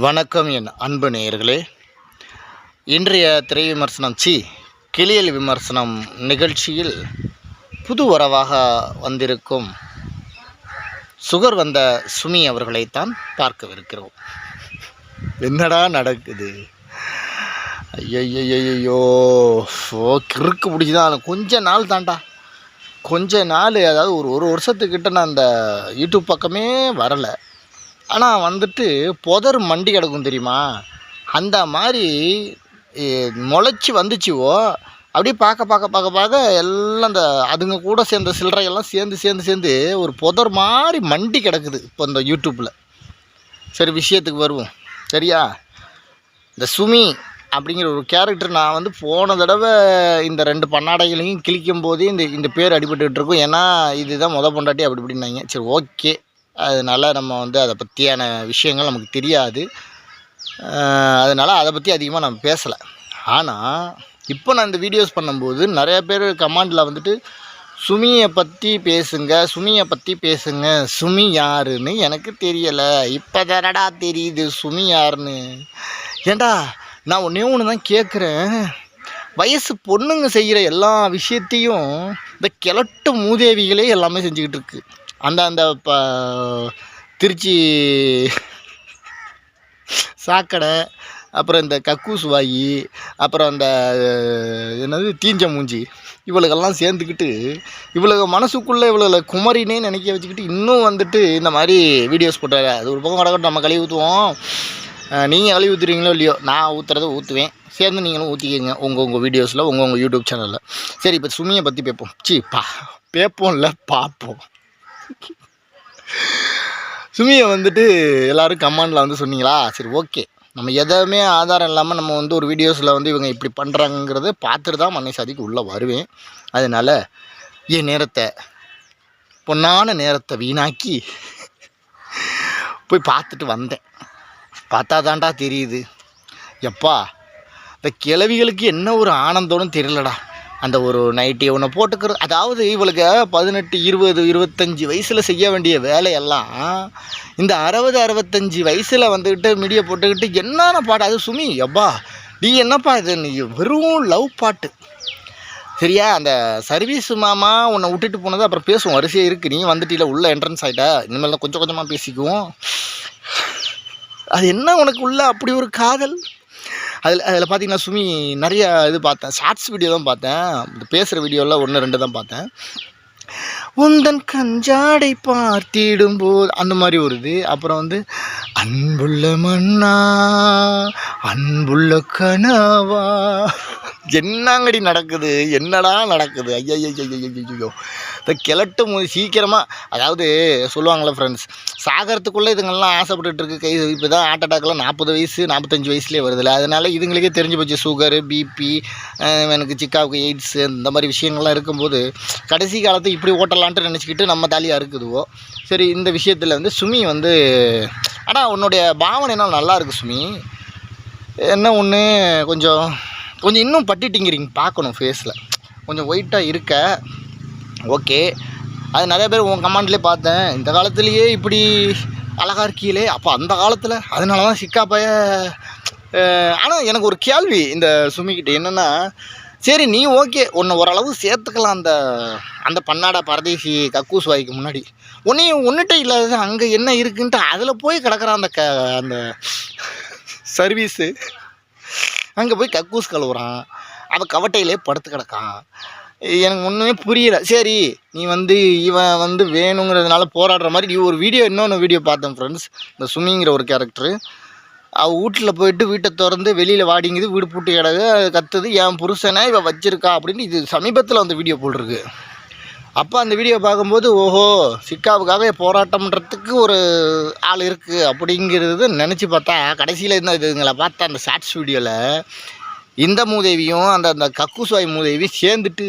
வணக்கம் என் அன்பு நேயர்களே. இன்றைய திரை விமர்சனம் கிளியல் விமர்சனம் நிகழ்ச்சியில் புது வரவாக வந்திருக்கும் சுகர் வந்த சுமி அவர்களைத்தான் பார்க்கவிருக்கிறோம். என்னடா நடக்குது? ஐயோ கிறுக்கு பிடிச்சிதான். கொஞ்ச நாள் தாண்டா, கொஞ்ச நாள், அதாவது ஒரு வருஷத்துக்கிட்ட நான் அந்த யூடியூப் பக்கமே வரலை. ஆனால் வந்துட்டு புதர் மண்டி கிடக்கும் தெரியுமா, அந்த மாதிரி முளைச்சி வந்துச்சுவோ. அப்படியே பார்க்க எல்லாம் அந்த அதுங்க கூட சேர்ந்த சில்லறையெல்லாம் சேர்ந்து ஒரு புதர் மாதிரி மண்டி கிடக்குது இப்போ இந்த யூடியூப்பில். சரி, விஷயத்துக்கு வருவோம். சரியா? இந்த சுமி அப்படிங்கிற ஒரு கேரக்டர் நான் வந்து போன தடவை இந்த 2 பன்னாடைகளையும் கிழிக்கும் போதே இந்த பேர் அடிபட்டுக்கிட்டு இருக்கும். ஏன்னா இதுதான் பொண்டாட்டி அப்படி இப்படின்னாங்க. சரி, ஓகே. அதனால் நம்ம வந்து அதை பற்றியான விஷயங்கள் நமக்கு தெரியாது. அதனால் அதை பற்றி அதிகமாக நம்ம பேசலை. ஆனால் இப்போ நான் இந்த வீடியோஸ் பண்ணும்போது நிறையா பேர் கமெண்டில் வந்துட்டு சுமியை பற்றி பேசுங்க, சுமி யாருன்னு எனக்கு தெரியலை, இப்போ தானடா தெரியுது சுமி யாருன்னு. ஏண்டா, நான் ஒன்று தான் கேட்குறேன். வயசு பொண்ணுங்க செய்கிற எல்லா விஷயத்தையும் இந்த கிழட்டு மூதேவிகளே எல்லாமே செஞ்சுக்கிட்டு இருக்கு. அந்த திருச்சி சாக்கடை, அப்புறம் இந்த கக்கூஸ் வாயி, அப்புறம் அந்த என்னது தீஞ்ச மூஞ்சி, இவளுக்கெல்லாம் சேர்ந்துக்கிட்டு இவளுக்கு மனசுக்குள்ளே இவளை குமரினே நினைக்க வச்சுக்கிட்டு இன்னும் வந்துட்டு இந்த மாதிரி வீடியோஸ் போட்டாரு. அது ஒரு பக்கம் கிடக்கட்டும், நம்ம கழுவி ஊற்றுவோம். நீங்கள் கழுவி ஊற்றுறீங்களோ இல்லையோ, நான் ஊற்றுறதை ஊற்றுவேன், சேர்ந்து நீங்களும் ஊற்றிக்கிங்க உங்கள் வீடியோஸில், உங்கள் யூடியூப் சேனலில். சரி, இப்போ சுமியை பற்றி பேப்போம்ல பார்ப்போம். சுமியை வந்துட்டு எல்லோரும் கமெண்டில் வந்து சொன்னீங்களா? சரி, ஓகே. நம்ம எதுவுமே ஆதாரம் இல்லாமல் நம்ம வந்து ஒரு வீடியோஸில் வந்து இவங்க இப்படி பண்ணுறாங்கிறத பார்த்துட்டு தான் மண்ணை சாதிக்கு உள்ளே வருவேன். அதனால் என் பொன்னான நேரத்தை வீணாக்கி போய் பார்த்துட்டு வந்தேன். பார்த்தா தாண்டா தெரியுது, எப்பா இந்த கிழவிகளுக்கு என்ன ஒரு ஆனந்தம்னு தெரியலடா. அந்த ஒரு நைட்டி ஒன்று போட்டுக்கிறது, அதாவது இவளுக்கு 18, 20, 25 வயசில் செய்ய வேண்டிய வேலையெல்லாம் இந்த 60, 65 வயசில் வந்துக்கிட்டு மீடியா போட்டுக்கிட்டு என்னென்ன பாட்டு. அது சுமி, எப்பா நீ என்னப்பா இது, நீ வெறும் லவ் பாட்டு. சரியா? அந்த சர்வீஸ் மாமா உன்னை விட்டுட்டு போனது அப்புறம் பேசுவோம், வரிசையாக இருக்குது. நீ வந்துட்டில உள்ள என்ட்ரன்ஸ் ஆகிட்ட, இனிமேல் தான் கொஞ்சம் கொஞ்சமாக பேசிக்குவோம். அது என்ன உனக்கு உள்ள அப்படி ஒரு காதல்? அதில் பார்த்தீங்கன்னா சுமி நிறைய இது பார்த்தேன், ஷார்ட்ஸ் வீடியோ தான் பார்த்தேன். இந்த பேசுகிற வீடியோவில் 1, 2 தான் பார்த்தேன். உந்தன் கஞ்சாடை பார்த்திடும்போது அந்த மாதிரி ஒரு இது. அப்புறம் வந்து அன்புள்ள மண்ணா அன்புள்ள கனவா, என்னங்கடி நடக்குது, என்னடா நடக்குது? ஐயோ இந்த கிழட்டு சீக்கிரமாக, அதாவது சொல்லுவாங்களே ஃப்ரெண்ட்ஸ், சாகிறதுக்குள்ளே இதுங்கெல்லாம் ஆசைப்பட்டுட்டு இருக்கு. இப்போ தான் ஹார்ட் அட்டாக்லாம் 40 வயசு 45 வயசுலேயே வருதில்ல. அதனால் இதுங்களுக்கே தெரிஞ்சு போச்சு சுகரு, பிபி, எனக்கு சிக்காவுக்கு எய்ட்ஸ், இந்த மாதிரி விஷயங்கள்லாம் இருக்கும்போது கடைசி காலத்தை இப்படி ஓட்டலான்ட்டு நினச்சிக்கிட்டு நம்ம தாலியாக இருக்குதுவோ. சரி, இந்த விஷயத்தில் வந்து சுமி வந்து, ஆனால் உன்னுடைய பாவனை என்ன நல்லா இருக்குது சுமி. என்ன ஒன்று கொஞ்சம் இன்னும் பட்டிட்டிங்கிறீங்க, பார்க்கணும் ஃபேஸில் கொஞ்சம் ஒயிட்டாக இருக்க. ஓகே, அது நிறைய பேர் உங்கள் கமெண்ட்லேயே பார்த்தேன், இந்த காலத்துலேயே இப்படி அழகாக இருக்கீங்களே, அப்போ அந்த காலத்தில் அதனால தான் சிக்காப்பைய. ஆனால் எனக்கு ஒரு கேள்வி இந்த சுமிக்கிட்ட என்னென்னா, சரி நீ ஓகே, ஒன்று ஓரளவு சேர்த்துக்கலாம் அந்த பன்னாடா பரதேசி கக்கூஸ் வாய்க்கு முன்னாடி. ஒன்றுகிட்ட இல்லாதது அங்கே என்ன இருக்குன்ட்டு அதில் போய் கிடக்கிறான் அந்த சர்வீஸு. அங்கே போய் கக்கூஸ் கழுவுறான், அவன் கவட்டையிலே படுத்து கிடக்கான். எனக்கு ஒன்றுமே புரியலை. சரி, நீ வந்து இவன் வந்து வேணுங்கிறதுனால போராடுற மாதிரி நீ ஒரு இன்னொன்று வீடியோ பார்த்தேன் ஃப்ரெண்ட்ஸ். இந்த சுமிங்கிற ஒரு கேரக்டரு அவள் வீட்டில் போயிட்டு வீட்டை திறந்து வெளியில் வாடிங்குது, வீடு பூட்டி கிடக்கு, கத்துது, என் புருஷனை இவன் வச்சுருக்கா அப்படின்னு. இது சமீபத்தில் அந்த வீடியோ போட்டிருக்கு. அப்போ அந்த வீடியோ பார்க்கும்போது ஓஹோ, சிக்காவுக்காக போராட்டம்ன்றதுக்கு ஒரு ஆள் இருக்குது அப்படிங்கிறது நினச்சி பார்த்தா, கடைசியில் என்ன இதுங்களை பார்த்தா அந்த ஷார்ட்ஸ் வீடியோவில் இந்த மூதேவியும் அந்த கக்கூசாய் மூதேவியும் சேர்ந்துட்டு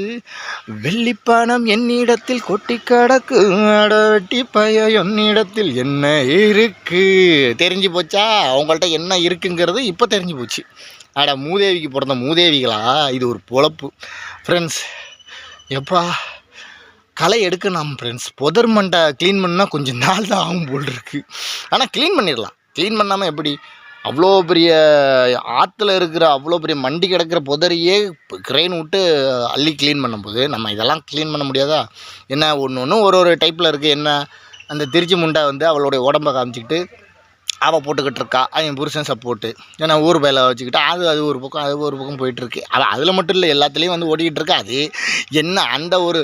வெள்ளிப்பானம் என்னிடத்தில் கொட்டி கிடக்கு, அடட்டி பய என்னிடத்தில் என்ன இருக்குது தெரிஞ்சு போச்சா? அவங்கள்ட்ட என்ன இருக்குங்கிறது இப்போ தெரிஞ்சு போச்சு. மூதேவிக்கு பிறந்த மூதேவிகளா, இது ஒரு பொழப்பு ஃப்ரெண்ட்ஸ். எப்பா களை எடுக்கணும் ஃப்ரெண்ட்ஸ். புதர் மண்டை க்ளீன் பண்ணால் கொஞ்சம் நாள் தான் ஆகும் போல் இருக்குது. ஆனால் க்ளீன் பண்ணிடலாம். க்ளீன் பண்ணாமல் எப்படி? அவ்வளோ பெரிய ஆற்றுல இருக்கிற அவ்வளோ பெரிய மண்டி கிடக்கிற புதரையே கிரெயின் விட்டு அள்ளி க்ளீன் பண்ணும்போது நம்ம இதெல்லாம் க்ளீன் பண்ண முடியாதா? என்ன ஒன்று ஒன்று ஒரு டைப்பில் இருக்குது. என்ன அந்த திருச்சி முண்டை வந்து அவளுடைய உடம்பை காமிச்சிக்கிட்டு அவள் போட்டுக்கிட்டு இருக்கா, அவன் புருஷன் சப்போர்ட்டு, ஏன்னா ஊர் வேலை வச்சுக்கிட்டு அது ஒரு பக்கம் போயிட்டுருக்கு. அவள் அதில் மட்டும் இல்லை, எல்லாத்துலேயும் வந்து ஓடிக்கிட்டு இருக்கா. அது என்ன அந்த ஒரு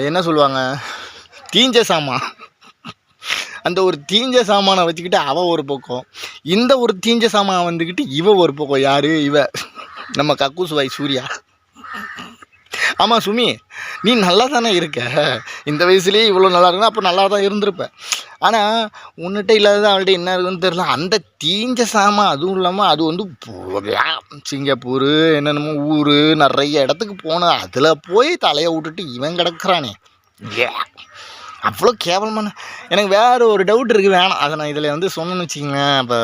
என்ன சொல்லுவாங்க, தீஞ்ச சாமான், அந்த ஒரு தீஞ்ச சாமானை வச்சுக்கிட்டு அவள் ஒரு பக்கம், இந்த ஒரு தீஞ்ச சாமான் வந்துக்கிட்டு இவ ஒரு பக்கம். யார் இவ? நம்ம கக்கூஸ் வாய் சூர்யா. ஆமாம் சுமி, நீ நல்லா தானே இருக்க, இந்த வயசுலேயே இவ்வளோ நல்லா இருக்குன்னா அப்போ நல்லா தான் இருந்திருப்பேன். ஆனால் உன்னிட்ட இல்லாதது அவள்கிட்ட என்ன இருக்குன்னு தெரில. அந்த தீஞ்ச சாமான், அதுவும் இல்லாமல் அது வந்து சிங்கப்பூர் என்னென்னமோ ஊர் நிறைய இடத்துக்கு போனது, அதில் போய் தலையை விட்டுட்டு இவன் கிடக்குறானே, அவ்வளோ கேவலமான. எனக்கு வேறு ஒரு டவுட் இருக்குது, வேணாம் அதை நான் இதில் வந்து சொன்னேன்னு வச்சுக்கோங்க. அப்போ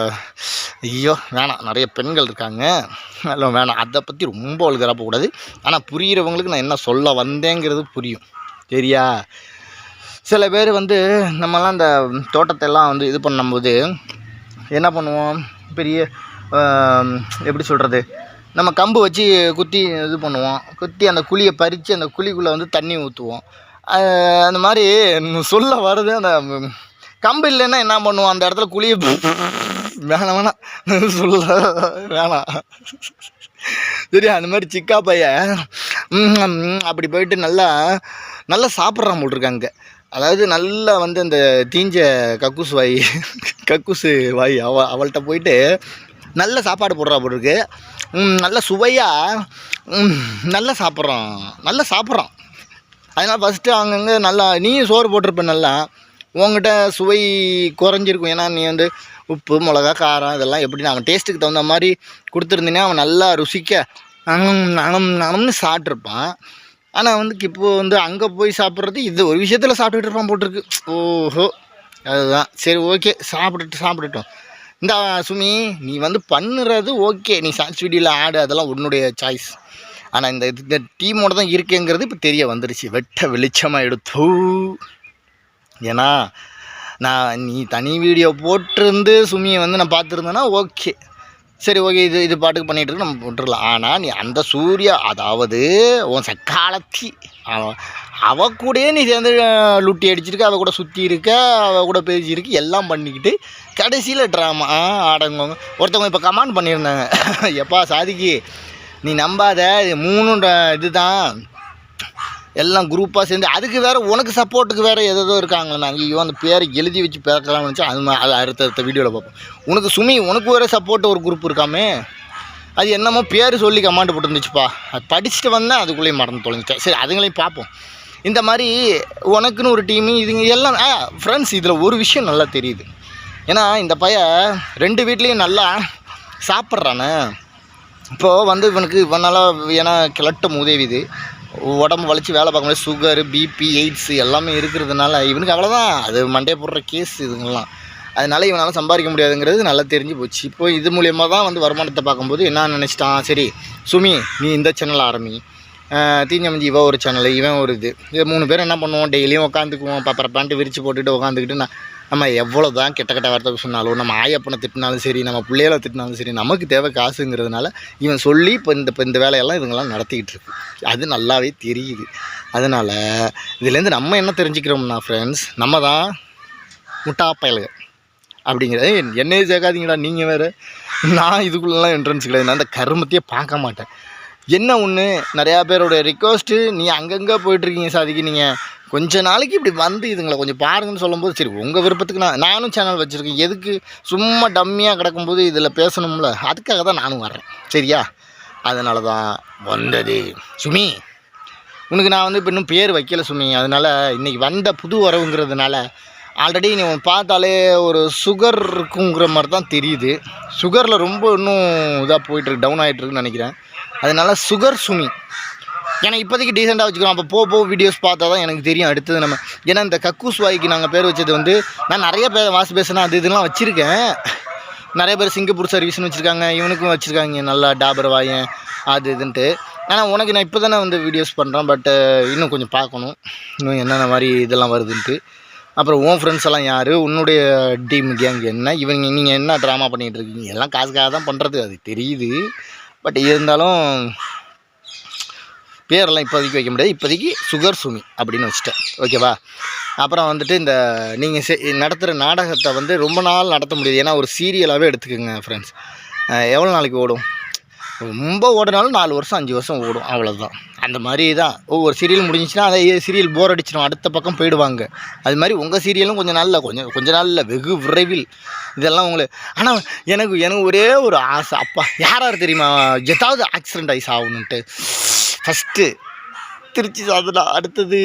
ஐயோ வேணாம், நிறைய பெண்கள் இருக்காங்க, இல்லை வேணாம், அதை பற்றி ரொம்ப வல்கராக போகக்கூடாது. ஆனால் புரிகிறவங்களுக்கு நான் என்ன சொல்ல வந்தேங்கிறது புரியும், சரியா? சில பேர் வந்து நம்மலாம் இந்த தோட்டத்தெல்லாம் வந்து இது பண்ணும்போது என்ன பண்ணுவோம், பெரிய எப்படி சொல்கிறது, நம்ம கம்பு வச்சு குத்தி இது பண்ணுவோம், குத்தி அந்த குழியை பறித்து அந்த குழிக்குள்ளே வந்து தண்ணி ஊற்றுவோம். அந்த மாதிரி சொல்ல வருது. அந்த கம்பு இல்லைன்னா என்ன பண்ணுவோம், அந்த இடத்துல குழியை வேணாம் சொல்ல வேணாம், சரியா? அந்த மாதிரி சிக்கா பையன் அப்படி போயிட்டு நல்லா நல்லா சாப்பிட்றான் போட்டிருக்காங்க. அதாவது நல்லா வந்து அந்த தீஞ்ச கக்கூசு வாய் அவள்கிட்ட போயிட்டு நல்ல சாப்பாடு போடுறா போட்டிருக்கு, நல்ல சுவையாக நல்லா சாப்பிட்றான். அதனால் ஃபஸ்ட்டு அங்கங்கே நல்லா நீயும் சோறு போட்டிருப்பேன், நல்லா உங்ககிட்ட சுவை குறைஞ்சிருக்கும். ஏன்னா நீ வந்து உப்பு மிளகா காரம் இதெல்லாம் எப்படி அவன் டேஸ்ட்டுக்கு தகுந்த மாதிரி கொடுத்துருந்தீங்கன்னா அவன் நல்லா ருசிக்க நனம்னு சாப்பிட்ருப்பான். ஆனால் வந்து இப்போது வந்து அங்கே போய் சாப்பிட்றது இது ஒரு விஷயத்தில் சாப்பிட்டுட்டு இருப்பான் போட்டிருக்கு. ஓஹோ, அதுதான் சரி, ஓகே, சாப்பிட்டுட்டோம். இந்த சுமி, நீ வந்து பண்ணுறது ஓகே, நீ ஷார்ட்ஸ் வீடியோவில் ஆடு, அதெல்லாம் உன்னுடைய சாய்ஸ். ஆனால் இந்த டீமோட தான் இருக்கேங்கிறது இப்போ தெரிய வந்துடுச்சு, வெட்ட வெளிச்சமாக எடுத்து. ஏன்னா நீ தனி வீடியோ போட்டிருந்து சுமியை வந்து நான் பார்த்துருந்தேன்னா ஓகே, சரி ஓகே, இது பாட்டுக்கு பண்ணிகிட்டு நம்ம போட்டுடலாம். ஆனால் நீ அந்த சூர்யா, அதாவது உன் சக்காலத்தி அவ கூடயே நீ சேர்ந்து லுட்டி அடிச்சிருக்க, அவள் கூட சுற்றி இருக்க, அவள் கூட பேசியிருக்கு, எல்லாம் பண்ணிக்கிட்டு கடைசியில் ட்ராமா ஆடங்குவாங்க. ஒருத்தவங்க இப்போ கமெண்ட் பண்ணியிருந்தாங்க, எப்பா சாதிக்கு நீ நம்பாத, 3 இது தான் எல்லாம் குரூப்பாக சேர்ந்து, அதுக்கு வேறு உனக்கு சப்போர்ட்டுக்கு வேறு ஏதோ இருக்காங்களே. நான் ஐயோ அந்த பேரை எழுதி வச்சு பேசலாம்னு நினச்சா அது அடுத்த வீடியோவில் பார்ப்போம். உனக்கு சுமி, உனக்கு வேறு சப்போர்ட்டு ஒரு குரூப் இருக்காமே, அது என்னமோ பேர் சொல்லி கமாண்ட் போட்டுருந்துச்சுப்பா, அது படிச்சுட்டு வந்தேன், அதுக்குள்ளேயும் மறந்து தொலைஞ்சிட்டேன். சரி, அதுங்களையும் பார்ப்போம். இந்த மாதிரி உனக்குன்னு ஒரு டீமு இதுங்க எல்லாம் ஃப்ரெண்ட்ஸ். இதில் ஒரு விஷயம் நல்லா தெரியுது, ஏன்னா இந்த பையன் 2 வீட்லேயும் நல்லா சாப்பிட்றானே. இப்போது வந்து இவனால் ஏன்னா கிளட்டம் உதவிது, உடம்பு வலிச்சு வேலை பார்க்க முடியாது, சுகரு பிபி எய்ட்ஸு எல்லாமே இருக்கிறதுனால இவனுக்கு அவ்வளோதான், அது மண்டையை போடுற கேஸ் இதுங்கெல்லாம். அதனால் இவனால் சம்பாதிக்க முடியாதுங்கிறது நல்லா தெரிஞ்சு போச்சு. இப்போ இது மூலியமாக தான் வந்து வருமானத்தை பார்க்கும்போது என்ன நினச்சிட்டான், சரி சுமி நீ இந்த சேனல் ஆரம்பி, தீஞ்சமஞ்சி இவன் ஒரு சேனல், இவன் ஒரு இது 3 பேர் என்ன பண்ணுவோம், டெய்லியும் உட்காந்துக்குவோம், பேண்ட்டு விரித்து போட்டுட்டு உட்காந்துக்கிட்டு நம்ம எவ்வளோ தான் கெட்ட வார்த்தை சொன்னாலும், நம்ம ஆயப்பனை திட்டினாலும் சரி, நம்ம பிள்ளைகளை திட்டினாலும் சரி, நமக்கு தேவை காசுங்கிறதுனால இவன் சொல்லி இப்போ இந்த வேலையெல்லாம் இவங்கெல்லாம் நடத்திக்கிட்டு இருக்கு. அது நல்லாவே தெரியுது. அதனால் இதுலேருந்து நம்ம என்ன தெரிஞ்சுக்கிறோம்னா ஃப்ரெண்ட்ஸ், நம்ம தான் முட்டா பயலுக அப்படிங்கிறது. என்னையே சேர்க்காதீங்கடா, நீங்கள் வேறு. நான் இதுக்குள்ளெல்லாம் என்ட்ரன்ஸ் கிடையாது, நான் அந்த கருமத்தையே பார்க்க மாட்டேன். என்ன ஒன்று, நிறையா பேரோட ரிக்வஸ்ட்டு, நீ அங்கங்கே போயிட்டுருக்கீங்க சாதிக்கு, நீங்கள் கொஞ்ச நாளைக்கு இப்படி வந்து இதுங்களை கொஞ்சம் பாருங்கன்னு சொல்லும்போது, சரி உங்கள் விருப்பத்துக்கு நானும் சேனல் வச்சுருக்கேன், எதுக்கு சும்மா டம்மியாக கிடக்கும்போது இதில் பேசணும்ல, அதுக்காக தான் நானும் வர்றேன், சரியா? அதனால தான் வந்தது. சுமி, உனக்கு நான் வந்து இப்போ இன்னும் பேர் வைக்கல சுமி, அதனால் இன்றைக்கி வந்த புது வரவுங்கிறதுனால ஆல்ரெடி நீ பார்த்தாலே ஒரு சுகர் இருக்குங்கிற மாதிரி தான் தெரியுது. சுகரில் ரொம்ப இன்னும் இதாக போயிட்டுருக்கு, டவுன் ஆகிட்டுருக்குன்னு நினைக்கிறேன். அதனால் சுகர் சுமி ஏன்னா இப்போதைக்கு டீசெண்டாக வச்சுக்கிறோம். அப்போ போ வீடியோஸ் பார்த்தா தான் எனக்கு தெரியும் அடுத்தது நம்ம. ஏன்னா இந்த கக்கூஸ் வாய்க்கு நாங்கள் பேர் வச்சது வந்து, நான் நிறைய பேர் பேசுனா அது இதெல்லாம் வச்சுருக்கேன். நிறைய பேர் சிங்கப்பூர் சர்வீஸ்னு வச்சுருக்காங்க, இவனுக்கும் வச்சுருக்காங்க நல்லா டாபர் வாயன் அது இதுன்ட்டு. ஆனால் உனக்கு நான் இப்போ தானே வந்து வீடியோஸ் பண்ணுறேன், பட்டு இன்னும் கொஞ்சம் பார்க்கணும், இன்னும் என்னென்ன மாதிரி இதெல்லாம் வருதுன்ட்டு. அப்புறம் உன் ஃப்ரெண்ட்ஸ் எல்லாம் யார், உன்னுடைய டீம் கேங் என்ன, நீங்கள் என்ன ட்ராமா பண்ணிகிட்டு இருக்கீங்க, எல்லாம் காசுக்காக தான் பண்ணுறது, அது தெரியுது. பட் இருந்தாலும் பேரெல்லாம் இப்போதைக்கு வைக்க முடியாது. இப்போதைக்கு சுகர் சுமி அப்படின்னு வச்சுட்டேன், ஓகேவா? அப்புறம் வந்துட்டு இந்த நீங்கள் நடத்துகிற நாடகத்தை வந்து ரொம்ப நாள் நடத்த முடியாது. ஏன்னா ஒரு சீரியலாகவே எடுத்துக்கோங்க ஃப்ரெண்ட்ஸ். எவ்வளோ நாளைக்கு ஓடும்? ரொம்ப ஓடினாலும் 4 வருஷம் 5 வருஷம் ஓடும், அவ்வளோதான். அந்த மாதிரி தான் ஒவ்வொரு சீரியல் முடிஞ்சிச்சுன்னா அதை சீரியல் போர் அடிச்சிடும், அடுத்த பக்கம் போயிடுவாங்க. அது மாதிரி உங்கள் சீரியலும் கொஞ்ச நாளில் வெகு விரைவில் இதெல்லாம் உங்களுக்கு. ஆனால் எனக்கு ஒரே ஒரு ஆசை, அப்பா யார் தெரியுமா, ஏதாவது ஆக்சிடெண்ட் ஆகி சாகணுன்ட்டு. ஃபஸ்ட்டு திருச்சி சாதனா, அடுத்தது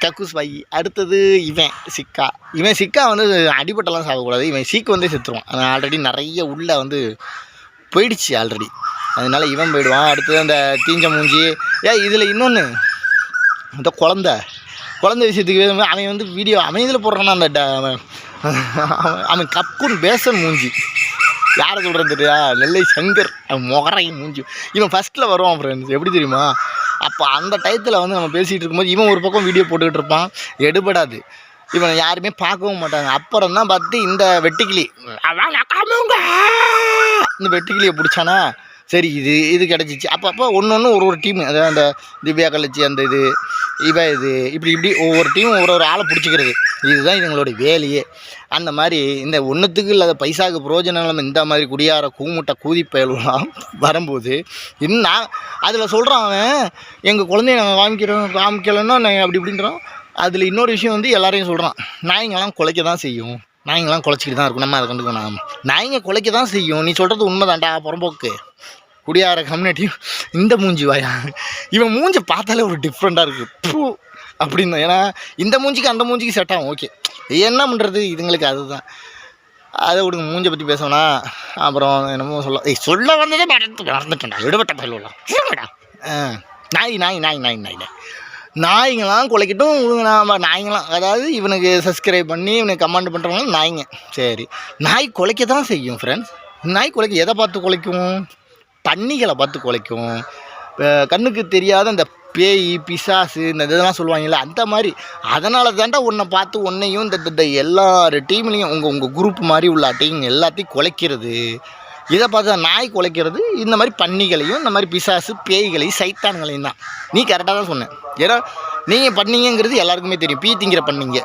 கக்கூஸ் பாய், அடுத்தது இவன் சிக்கா வந்து அடிபட்டெல்லாம் சாகக்கூடாது. இவன் சீக்கு வந்து செத்துருவான். ஆல்ரெடி நிறைய உள்ளே வந்து போயிடுச்சு ஆல்ரெடி, அதனால இவன் போயிடுவான். அடுத்தது அந்த தீஞ்ச மூஞ்சி. இதில் இன்னொன்று, இந்த குழந்தை விஷயத்துக்கு அவன் வந்து வீடியோ அவன் இதில் போடுறான்னா அந்த அவன் கக்குன் பேசன் மூஞ்சி, யாரை சொல்கிறது தெரியா, நெல்லை சங்கர், அவன் முகரை மூஞ்சி. இவன் ஃபஸ்ட்டில் வருவான் ஃப்ரெண்ட்ஸ், எப்படி தெரியுமா? அப்போ அந்த டயத்தில் வந்து நம்ம பேசிகிட்டு இருக்கும்போது இவன் ஒரு பக்கம் வீடியோ போட்டுக்கிட்டு இருப்பான், எடுபடாது. இவனை யாருமே பார்க்கவும் மாட்டாங்க. அப்புறம் தான் பார்த்து இந்த வெட்டுக்கிளி, இந்த வெட்டுக்கிளியை பிடிச்சானா, சரி இது கிடச்சிச்சு. அப்போ ஒன்று ஒரு டீமு, அதாவது அந்த திவ்யா கழிச்சி, அந்த இப்படி ஒவ்வொரு டீமும் ஒரு ஆளை பிடிச்சிக்கிறது. இதுதான் இதுங்களோட வேலையே. அந்த மாதிரி இந்த ஒன்றுத்துக்கு இல்லாத பைசாவுக்கு பிரயோஜனம் இல்லாமல் இந்த மாதிரி குடியார கூமுட்டை கூதி பயலாம் வரும்போது இன்னும் அதில் சொல்கிறான் அவன், எங்கள் குழந்தைய நாங்கள் காமிக்கலன்னா நாங்கள் அப்படி இப்படின்றோம். அதில் இன்னொரு விஷயம் வந்து எல்லாரையும் சொல்கிறான், நாய்ங்கெல்லாம் குலைக்க தான் செய்யும், நாய்ங்கெல்லாம் குலைச்சிக்கிட்டு தான் இருக்கும், நம்ம அதை கண்டுக்கணும். நாய்ங்க குலைக்க தான் செய்யும், நீ சொல்கிறது உண்மை தான்டா புறம்போக்கு குடியார கம்யூனிட்டி. இந்த மூஞ்சி வாயா, இவன் மூஞ்சி பார்த்தாலே ஒரு டிஃப்ரெண்ட்டாக இருக்குது பூ அப்படின்னு. ஏன்னா இந்த மூஞ்சிக்கு அந்த மூஞ்சிக்கு செட் ஆகும், ஓகே. என்ன பண்ணுறது, இதுங்களுக்கு அதுதான். அதை விடுங்க, மூஞ்சை பற்றி பேசணும்னா அப்புறம் என்னமோ சொல்ல வந்ததே மறந்துட்டேன்டா, விடுபட்ட பயிலாம் நாய்ங்களாம் குலைக்கட்டும். நாய்ங்களாம், அதாவது இவனுக்கு சப்ஸ்கிரைப் பண்ணி இவனுக்கு கமெண்ட் பண்ணுறவங்களாம் நாய்ங்க. சரி, நாய் குலைக்க தான் செய்யும் ஃப்ரெண்ட்ஸ். நாய் குலைக்க எதை பார்த்து குலைக்கும்? பன்னிகளை பார்த்து குலைக்கும். கண்ணுக்கு தெரியாத அந்த பேய் பிசாசு இந்த இதெல்லாம் சொல்லுவாங்கல்ல, அந்த மாதிரி. அதனால தாண்டா உன்னை பார்த்து உன்னையும் இந்த எல்லார் டீம்லேயும் உங்கள் குரூப் மாதிரி உள்ள டீம் எல்லாத்தையும் குலைக்கிறது. இதை பார்த்து நாய் குலைக்கிறது இந்த மாதிரி பன்னிகளையும் இந்த மாதிரி பிசாசு பேய்களையும் சைத்தான்களையும் தான். நீ கரெக்டாக தான் சொன்னேன். ஏன்னா நீங்கள் பண்ணீங்கிறது எல்லாருக்குமே தெரியும், பீ திங்கிற பண்ணீங்க.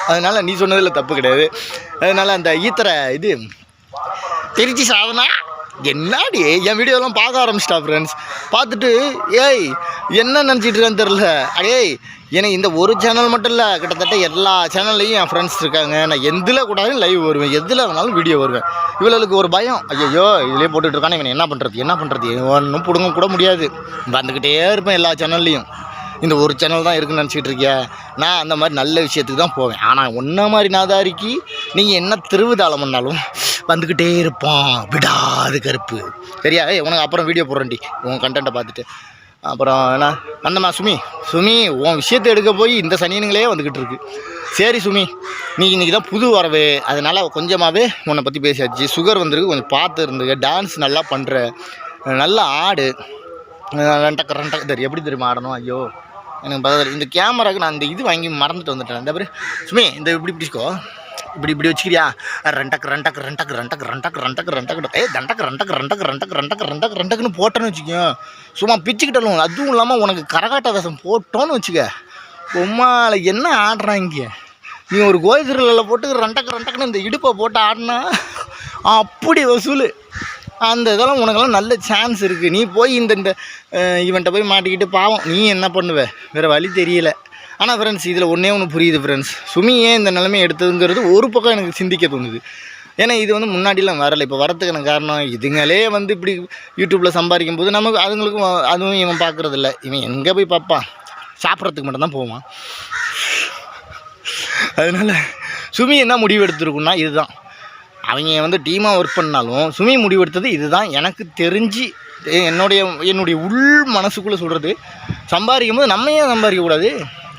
அதனால் நீ சொன்னதில் தப்பு கிடையாது. அதனால் அந்த ஈத்தரை திருச்சி சாதனா என்னாடி என் வீடியோலாம் பார்க்க ஆரம்பிச்சிட்டா ஃப்ரெண்ட்ஸ். பார்த்துட்டு என்ன நினச்சிட்டு இருக்கான்னு தெரில. எனக்கு இந்த ஒரு சேனல் மட்டும் இல்லை, கிட்டத்தட்ட எல்லா சேனல்லையும் என் ஃப்ரெண்ட்ஸ் இருக்காங்க. நான் எதில் கூடாது லைவ் வருவேன், எதில் வேணாலும் வீடியோ வருவேன். இவளுக்கு ஒரு பயம், ஐயோ இதிலே போட்டுட்ருக்கானே, இவனை என்ன பண்ணுறது ஒன்றும் பிடுங்க கூட முடியாது. வந்துக்கிட்டே இருப்பேன் எல்லா சேனல்லையும். இந்த ஒரு சேனல் தான் இருக்குன்னு நினச்சிக்கிட்டு இருக்கியா? நான் அந்த மாதிரி நல்ல விஷயத்துக்கு தான் போவேன். ஆனால் ஒன்றை மாதிரி நாதாரிக்கு நீங்கள் என்ன திருவிதாளம் பண்ணாலும் வந்துக்கிட்டே இருப்பான், விடாது கருப்பு. சரியா? உனக்கு அப்புறம் வீடியோ போடுறேன்டி உன் கண்டென்ட்டை பார்த்துட்டு. அப்புறம் என்ன அந்தம்மா சுமி உன் விஷயத்தை எடுக்க போய் இந்த சனியனுங்களே வந்துக்கிட்டு இருக்கு. சரி சுமி, நீ இன்றைக்கி தான் புது வரவு, அதனால் கொஞ்சமாகவே உன்னை பற்றி பேசியாச்சு. சுகர் வந்துருக்கு, கொஞ்சம் பார்த்து இருந்துங்க. டான்ஸ் நல்லா பண்ணுற, நல்லா ஆடு, ரெண்டக்கு தெரியும் எப்படி தெரியுமா ஆடணும். ஐயோ எனக்கு பதில் இந்த கேமராவுக்கு நான் இந்த இது வாங்கி மறந்துட்டு வந்துட்டேன். இந்த மாதிரி சுமி இந்த இப்படி பிடிச்சிக்கோ, இப்படி வச்சுக்கிறியா, ரெண்டக்குன்னு போட்டோன்னு வச்சுக்கோ, சும்மா பிச்சுக்கிட்டாலும். அதுவும் இல்லாமல் உனக்கு கரகாட்ட வேஷம் போட்டோன்னு வச்சுக்க, உம்மால என்ன ஆடுறாங்க. நீ ஒரு கோயில் திருவிழாவில் போட்டு ரெண்டக்குன்னு இந்த இடுப்பை போட்டு ஆடினா அப்படி வசூல். அந்த இதெல்லாம் உனக்கெல்லாம் நல்ல சான்ஸ் இருக்குது. நீ போய் இந்த இவன்ட்ட போய் மாட்டிக்கிட்டு பாவம் நீ என்ன பண்ணுவ, வேறு வழி தெரியல. ஆனால் ஃப்ரெண்ட்ஸ் இதில் ஒன்று புரியுது ஃப்ரெண்ட்ஸ், சுமி ஏன் இந்த நிலைமையை எடுத்ததுங்கிறது ஒரு பக்கம் எனக்கு சிந்திக்க தோணுது. ஏன்னா இது வந்து முன்னாடிலாம் வரலை, இப்போ வரத்துக்கான காரணம் இதுங்களே வந்து இப்படி யூடியூப்பில் சம்பாதிக்கும் போது நமக்கு அதுங்களுக்கும் அதுவும் இவன் பார்க்குறதில்ல. இவன் எங்கே போய் பார்ப்பான், சாப்பிட்றதுக்கு மட்டும்தான் போவான். அதனால் சுமி என்ன முடிவு எடுத்துருக்குன்னா இதுதான். அவங்க வந்து டீமாக ஒர்க் பண்ணாலும் சுமி முடிவெடுத்தது இதுதான். எனக்கு தெரிஞ்சு என்னுடைய உள் மனசுக்குள்ளே சொல்கிறது, சம்பாதிக்கும் போது நம்ம ஏன் சம்பாதிக்கக்கூடாது?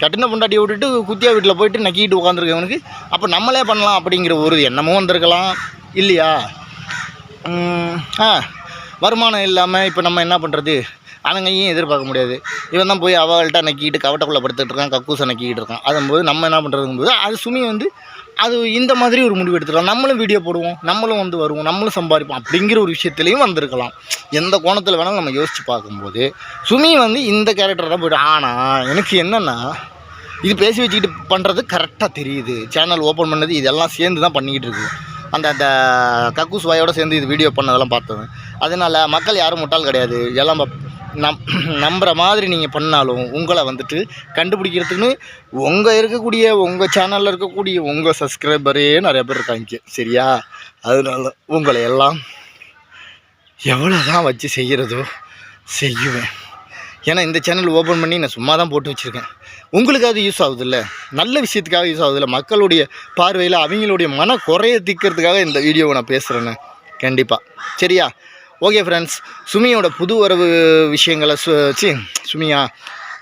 கட்டின பொண்டாட்டியை விட்டுட்டு குத்தியா வீட்டில் போயிட்டு நக்கிட்டு உட்காந்துருக்கவனுக்கு அப்போ நம்மளே பண்ணலாம் அப்படிங்கிற ஒரு எண்ணமும் வந்திருக்கலாம் இல்லையா? வருமானம் இல்லாமல் இப்போ நம்ம என்ன பண்ணுறது, அவங்கையும் எதிர்பார்க்க முடியாது. இவன் தான் போய் அவள்கிட்ட நக்கிட்டு கவட்டக்குள்ளே படுத்துட்டு இருக்கான், கக்கூசை நக்கிட்டு இருக்கான். அதும்போது நம்ம என்ன பண்ணுறதுங்கும்போது அது சுமி வந்து அது இந்த மாதிரி ஒரு முடிவு எடுத்துக்கலாம். நம்மளும் வீடியோ போடுவோம், நம்மளும் வந்து வருவோம், நம்மளும் சம்பாதிப்போம் அப்படிங்கிற ஒரு விஷயத்துலையும் வந்திருக்கலாம். எந்த கோணத்தில் வேணாலும் நம்ம யோசித்து பார்க்கும்போது சுமி வந்து இந்த கேரக்டர் தான் போய்ட்டு. ஆனால் எனக்கு என்னென்னா இது பேசி வச்சுக்கிட்டு பண்ணுறது கரெக்டாக தெரியுது. சேனல் ஓப்பன் பண்ணது இதெல்லாம் சேர்ந்து தான் பண்ணிக்கிட்டு இருக்குது. அந்த கக்கூஸ் வாயோடு சேர்ந்து இது வீடியோ பண்ணதெல்லாம் பார்த்தது. அதனால் மக்கள் யாரும் முட்டாள் கிடையாது. எல்லாம் நம்புகிற மாதிரி நீங்கள் பண்ணாலும் உங்களை வந்துட்டு கண்டுபிடிக்கிறதுக்குன்னு உங்கள் சேனலில் இருக்கக்கூடிய உங்கள் சப்ஸ்கிரைபரே நிறைய பேர் இருக்காங்க. சரியா? அதனால உங்களை எல்லாம் எவ்வளோ தான் வச்சு செய்கிறதோ செய்யுவேன். ஏன்னா இந்த சேனல் ஓப்பன் பண்ணி நான் சும்மா தான் போட்டு வச்சுருக்கேன். உங்களுக்கு அது யூஸ் ஆகுதில்ல, நல்ல விஷயத்துக்காக யூஸ் ஆகுதில்ல, மக்களுடைய பார்வையில் அவங்களுடைய மன குறைய தீர்க்கிறதுக்காக இந்த வீடியோவை நான் பேசுகிறேன்னு கண்டிப்பாக. சரியா? ஓகே ஃப்ரெண்ட்ஸ், சுமியோட புது வரவு விஷயங்களை சுமியா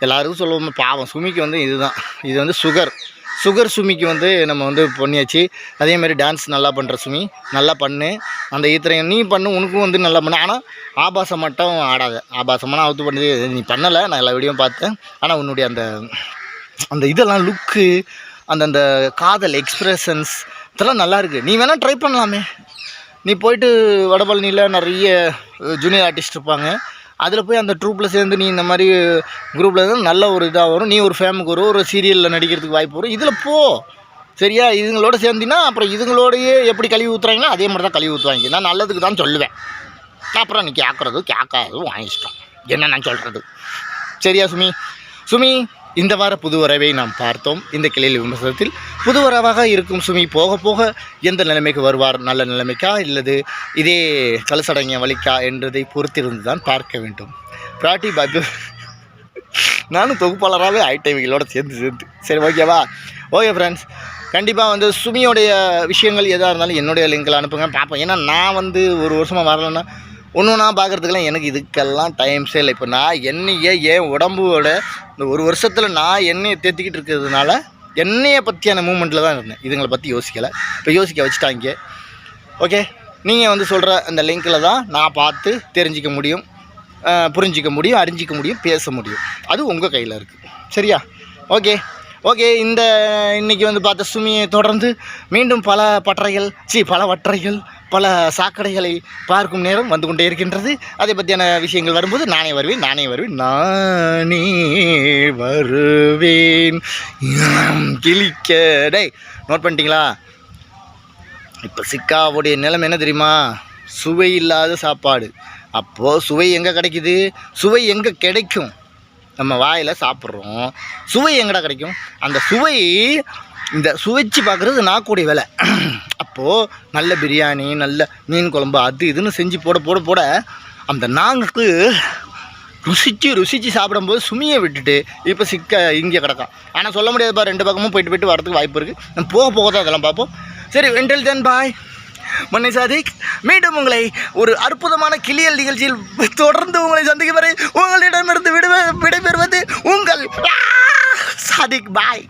எல்லாருக்கும் சொல்லுவோம். பாவம் சுமிக்கு வந்து இது வந்து சுகர் சுமிக்கு வந்து நம்ம வந்து பண்ணியாச்சு. அதேமாதிரி டான்ஸ் நல்லா பண்ணுற சுமி, நல்லா பண்ணு. அந்த ஈத்திரையும் நீ பண்ணு, உனக்கும் வந்து நல்லா பண்ணு. ஆனால் ஆபாசம் மட்டும் ஆடாத. ஆபாசமான அவுத்து பண்ணது நீ பண்ணலை, நான் எல்லா வீடியோவும் பார்த்தேன். ஆனால் உன்னுடைய அந்த இதெல்லாம் லுக்கு, அந்த காதல் எக்ஸ்ப்ரெஷன்ஸ் இதெல்லாம் நல்லாயிருக்கு. நீ வேணால் ட்ரை பண்ணலாமே. நீ போயிட்டு வடபழனியில் நிறைய ஜூனியர் ஆர்டிஸ்ட் இருப்பாங்க, அதில் போய் அந்த ட்ரூப்பில் சேர்ந்து நீ இந்த மாதிரி குரூப்பில் இருந்தால் நல்ல ஒரு இதாக வரும். நீ ஒரு ஃபேமுக்கு வரும், ஒரு சீரியலில் நடிக்கிறதுக்கு வாய்ப்பு வரும். இதில் போ. சரியா? இதுங்களோட சேர்ந்தினா அப்புறம் இதுங்களோடையே எப்படி கழுவி ஊற்றுறாங்கன்னா அதே மாதிரி தான் கழுவி ஊற்றுவாங்க. நான் நல்லதுக்கு தான் சொல்லுவேன். அப்புறம் நீ கேட்காததும் வாங்கிச்சிட்டோம். என்ன நான் சொல்கிறது? சரியா சுமி இந்த வார புது வரவை நாம் பார்த்தோம். இந்த கிளையில் விமர்சனத்தில் புது வரவாக இருக்கும் சுமி போக போக எந்த நிலைமைக்கு வருவார், நல்ல நிலைமைக்கா இல்லது இதே கழுசடங்கிய வலிக்கா என்றதை பொறுத்திருந்து தான் பார்க்க வேண்டும். பிராட்டி பாபு நானும் தொகுப்பாளராகவே ஐடிவிகளோட சேர்ந்து சரி ஓகேவா? ஓகே ஃப்ரெண்ட்ஸ், கண்டிப்பாக வந்து சுமியோடைய விஷயங்கள் எதாக இருந்தாலும் என்னுடைய லிங்கில் அனுப்புங்க, பார்ப்போம். ஏன்னா நான் வந்து ஒரு வருஷமாக வரலன்னா ஒன்று பார்க்குறதுக்கெல்லாம் எனக்கு இதுக்கெல்லாம் டைம்ஸே இல்லை. இப்போ நான் என் உடம்போட இந்த ஒரு வருஷத்தில் நான் எண்ணெயை தேத்திக்கிட்டு இருக்கிறதுனால எண்ணெயை பற்றியான மூமெண்ட்டில் தான் இருந்தேன். இதுங்களை பற்றி யோசிக்கலை. இப்போ யோசிக்க வச்சுட்டாங்க. ஓகே, நீங்கள் வந்து சொல்கிற அந்த லிங்கில் தான் நான் பார்த்து தெரிஞ்சிக்க முடியும், புரிஞ்சிக்க முடியும், அறிஞ்சிக்க முடியும், பேச முடியும். அது உங்கள் கையில் இருக்குது. சரியா? ஓகே இன்றைக்கி வந்து பார்த்த சுமியை தொடர்ந்து மீண்டும் பல வற்றைகள் பல சாக்கடைகளை பார்க்கும் நேரம் வந்து கொண்டே இருக்கின்றது. அதை பற்றியான விஷயங்கள் வரும்போது நானே வருவேன். கிளிக்கடை நோட் பண்ணிட்டீங்களா? இப்போ சிக்காவுடைய நிலைமை என்ன தெரியுமா? சுவை இல்லாத சாப்பாடு. அப்போது சுவை எங்கே கிடைக்குது? சுவை எங்கே கிடைக்கும்? நம்ம வாயில் சாப்பிட்றோம், சுவை எங்கடா கிடைக்கும்? அந்த சுவை இந்த சுவைச்சு பார்க்குறது நாக்கூடிய வேலை. அப்போது நல்ல பிரியாணி, நல்ல மீன் குழம்பு, அது இதுன்னு செஞ்சு போட அந்த நாங்குக்கு ருசித்து சாப்பிடும்போது சுமியை விட்டுட்டு இப்போ இங்கே கிடக்கும். ஆனால் சொல்ல முடியாதுப்பா, ரெண்டு பக்கமும் போயிட்டு வரதுக்கு வாய்ப்பு இருக்குது. நம்ம போக தான் அதெல்லாம் பார்ப்போம். சரி, until then பாய். மன்னை சாதிக் மீண்டும் உங்களை ஒரு அற்புதமான கிளியல் நிகழ்ச்சியில் தொடர்ந்து உங்களை சந்திக்கும் வரை உங்களிடமிருந்து விடைபெறுவது உங்கள் சாதிக். பாய்.